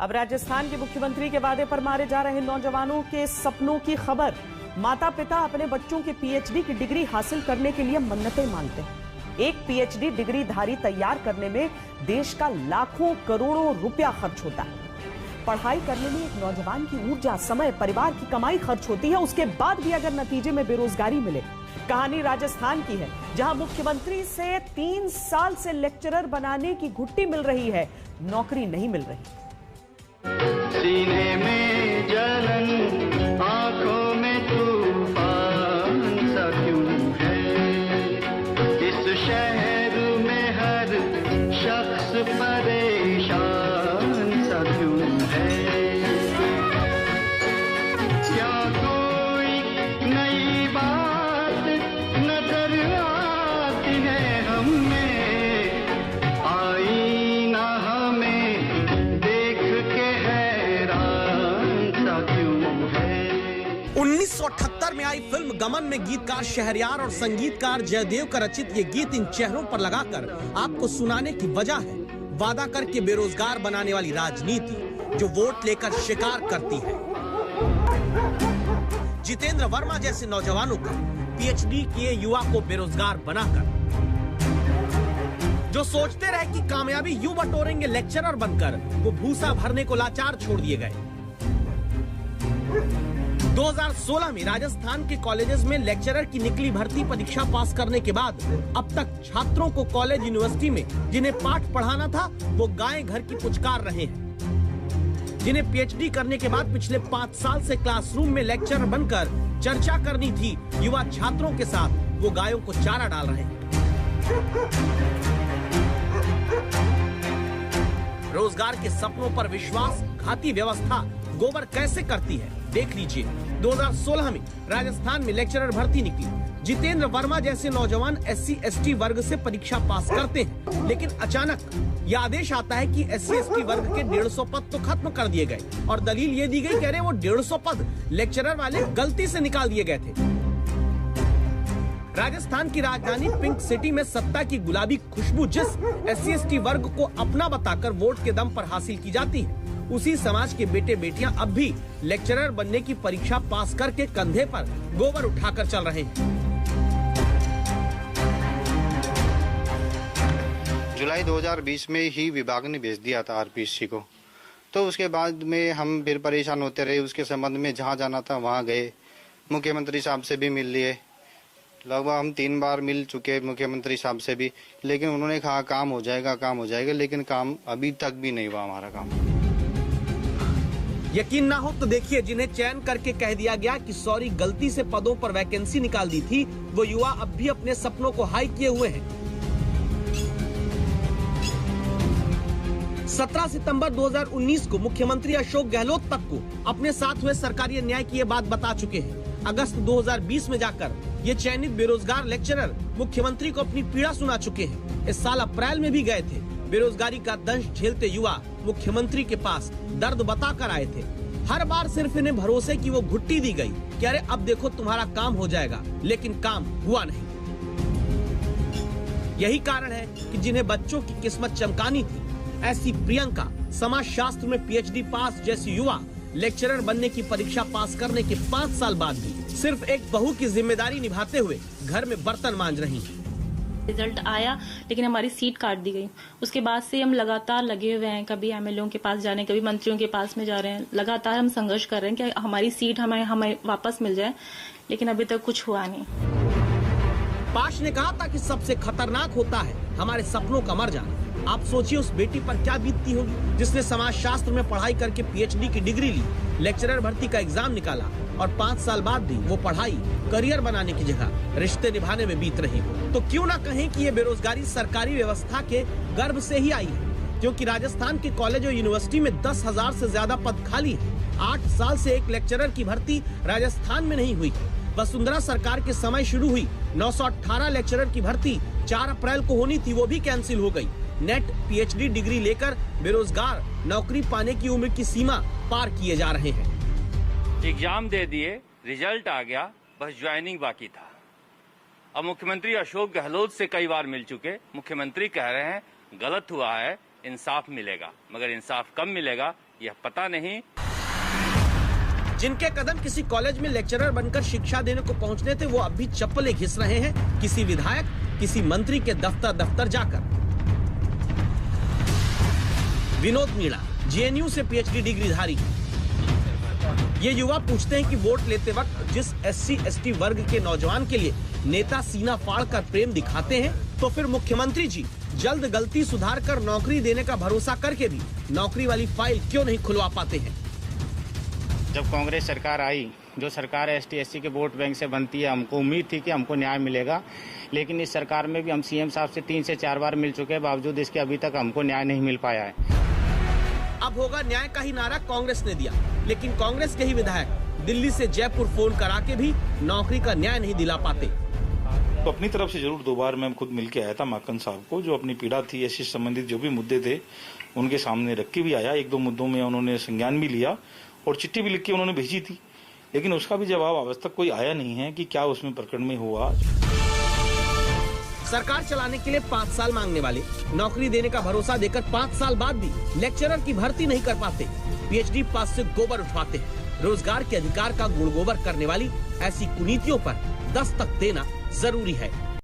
अब राजस्थान के मुख्यमंत्री के वादे पर मारे जा रहे नौजवानों के सपनों की खबर। माता पिता अपने बच्चों के पीएचडी की डिग्री हासिल करने के लिए मन्नतें मांगते हैं। एक पीएचडी डिग्री धारी तैयार करने में देश का लाखों करोड़ों रुपया खर्च होता है। पढ़ाई करने में एक नौजवान की ऊर्जा, समय, परिवार की कमाई खर्च होती है। उसके बाद भी अगर नतीजे में बेरोजगारी मिले। कहानी राजस्थान की है, जहां मुख्यमंत्री से 3 साल से लेक्चरर बनाने की घुट्टी मिल रही है, नौकरी नहीं मिल रही। सीने में जलन, आंखों में तूफान सा क्यों है, इस शहर में हर शख्स परेशान सा क्यों है। क्या कोई नई बात नजर आती है हमें, आई ना हमें देख के हैरान सा क्यों है। 1978 में आई फिल्म गमन में गीतकार शहरयार और संगीतकार जयदेव का रचित ये गीत इन चेहरों पर लगाकर आपको सुनाने की वजह है वादा करके बेरोजगार बनाने वाली राजनीति जो वोट लेकर शिकार करती है। जितेंद्र वर्मा जैसे नौजवानों को पीएचडी किए युवा को बेरोजगार बनाकर, जो सोचते रहे कि कामयाबी यूं बटोरेंगे लेक्चरर बनकर, वो भूसा भरने को लाचार छोड़ दिए गए। 2016 में राजस्थान के कॉलेजेस में लेक्चरर की निकली भर्ती परीक्षा पास करने के बाद अब तक छात्रों को कॉलेज यूनिवर्सिटी में जिन्हें पाठ पढ़ाना था वो गाय घर की पुचकार रहे हैं। जिन्हें पीएचडी करने के बाद पिछले 5 साल से क्लासरूम में लेक्चरर बनकर चर्चा करनी थी युवा छात्रों के साथ, वो गायों को चारा डाल रहे हैं। रोजगार के सपनों पर विश्वास घाती व्यवस्था गोबर कैसे करती है, देख लीजिए। 2016 में राजस्थान में लेक्चरर भर्ती निकली। जितेंद्र वर्मा जैसे नौजवान SC/ST वर्ग से परीक्षा पास करते हैं, लेकिन अचानक यह आदेश आता है कि SC/ST वर्ग के 150 पद तो खत्म कर दिए गए और दलील ये दी गई कि अरे वो 150 पद लेक्चरर वाले गलती से निकाल दिए गए थे। राजस्थान की राजधानी पिंक सिटी में सत्ता की गुलाबी खुशबू जिस SC/ST वर्ग को अपना बताकर वोट के दम पर हासिल की जाती है, उसी समाज के बेटे बेटियां अब भी लेक्चरर बनने की परीक्षा पास करके कंधे पर गोबर उठाकर चल रहे हैं। जुलाई 2020 में ही विभाग ने भेज दिया था RPSC को, तो उसके बाद में हम फिर परेशान होते रहे। उसके संबंध में जहाँ जाना था वहाँ गए, मुख्यमंत्री साहब से भी मिल लिए। लगभग हम 3 बार मिल चुके मुख्यमंत्री साहब से भी, लेकिन उन्होंने कहा काम हो जाएगा, लेकिन काम अभी तक भी नहीं हुआ हमारा काम। यकीन ना हो तो देखिए, जिन्हें चयन करके कह दिया गया कि सॉरी गलती से पदों पर वैकेंसी निकाल दी थी, वो युवा अब भी अपने सपनों को हाई किए हुए हैं। 17 सितंबर 2019 को मुख्यमंत्री अशोक गहलोत तक को अपने साथ हुए सरकारी अन्याय की ये बात बता चुके हैं। अगस्त 2020 में जाकर ये चयनित बेरोजगार लेक्चरर मुख्यमंत्री को अपनी पीड़ा सुना चुके हैं। इस साल अप्रैल में भी गए थे। बेरोजगारी का दंश झेलते युवा मुख्यमंत्री के पास दर्द बताकर आए थे। हर बार सिर्फ इन्हें भरोसे की वो घुट्टी दी गई कि अरे अब देखो तुम्हारा काम हो जाएगा, लेकिन काम हुआ नहीं। यही कारण है कि जिन्हें बच्चों की किस्मत चमकानी थी, ऐसी प्रियंका समाजशास्त्र में PhD पास जैसी युवा लेक्चरर बनने की परीक्षा पास करने के 5 साल बाद भी सिर्फ एक बहू की जिम्मेदारी निभाते हुए घर में बर्तन मांज रही हैं। रिजल्ट आया लेकिन हमारी सीट काट दी गई। उसके बाद से हम लगातार लगे हुए हैं, कभी MLA के पास जा रहे हैं, कभी मंत्रियों के पास में जा रहे हैं। लगातार हम संघर्ष कर रहे हैं कि हमारी सीट हमें वापस मिल जाए, लेकिन अभी तक कुछ हुआ नहीं। पाश ने कहा था कि सबसे खतरनाक होता है हमारे सपनों का मर जाना। आप सोचिए उस बेटी पर क्या बीतती होगी जिसने समाजशास्त्र में पढ़ाई करके PhD की डिग्री ली, लेक्चरर भर्ती का एग्जाम निकाला और 5 साल बाद भी वो पढ़ाई करियर बनाने की जगह रिश्ते निभाने में बीत रही हो। तो क्यों ना कहें कि ये बेरोजगारी सरकारी व्यवस्था के गर्भ से ही आई है, क्योंकि राजस्थान के कॉलेज और यूनिवर्सिटी में 10,000 से ज्यादा पद खाली है। 8 साल से एक लेक्चरर की भर्ती राजस्थान में नहीं हुई। वसुंधरा सरकार के समय शुरू हुई 918 लेक्चरर की भर्ती 4 अप्रैल को होनी थी, वो भी कैंसिल हो गई। नेट PhD डिग्री लेकर बेरोजगार नौकरी पाने की उम्र की सीमा पार किए जा रहे हैं। एग्जाम दे दिए, रिजल्ट आ गया, बस ज्वाइनिंग बाकी था। अब मुख्यमंत्री अशोक गहलोत से कई बार मिल चुके, मुख्यमंत्री कह रहे हैं गलत हुआ है, इंसाफ मिलेगा, मगर इंसाफ कब मिलेगा यह पता नहीं। जिनके कदम किसी कॉलेज में लेक्चरर बनकर शिक्षा देने को पहुंचने थे, वो अब भी चप्पलें घिस रहे हैं किसी विधायक, किसी मंत्री के दफ्तर जाकर। विनोद मीणा जेएनयू से पीएचडी डिग्रीधारी। ये युवा पूछते हैं कि वोट लेते वक्त जिस SC/ST वर्ग के नौजवान के लिए नेता सीना फाड़ कर प्रेम दिखाते हैं, तो फिर मुख्यमंत्री जी जल्द गलती सुधार कर नौकरी देने का भरोसा करके भी नौकरी वाली फाइल क्यों नहीं खुलवा पाते हैं। जब कांग्रेस सरकार आई, जो सरकार ST/SC के वोट बैंक से बनती है, हमको उम्मीद थी कि हमको न्याय मिलेगा, लेकिन इस सरकार में भी हम CM साहब से 3 से 4 बार मिल चुके हैं, बावजूद इसके अभी तक हमको न्याय नहीं मिल पाया है। अब होगा न्याय का ही नारा कांग्रेस ने दिया, लेकिन कांग्रेस के ही विधायक दिल्ली से जयपुर फोन करा के भी नौकरी का न्याय नहीं दिला पाते। तो अपनी तरफ से जरूर 2 बार मैं खुद मिलके आया था माकन साहब को, जो अपनी पीड़ा थी, ऐसे संबंधित जो भी मुद्दे थे उनके सामने रख के भी आया। 1-2 मुद्दों में उन्होंने संज्ञान भी लिया और चिट्ठी भी लिख के उन्होंने भेजी थी, लेकिन उसका भी जवाब आज तक कोई आया नहीं है कि क्या उसमें प्रकरण में हुआ। सरकार चलाने के लिए 5 साल मांगने वाले, नौकरी देने का भरोसा देकर 5 साल बाद भी लेक्चरर की भर्ती नहीं कर पाते, PhD पास से गोबर उठवाते हैं। रोजगार के अधिकार का गुण गोबर करने वाली ऐसी कुनीतियों पर दस्तक देना जरूरी है।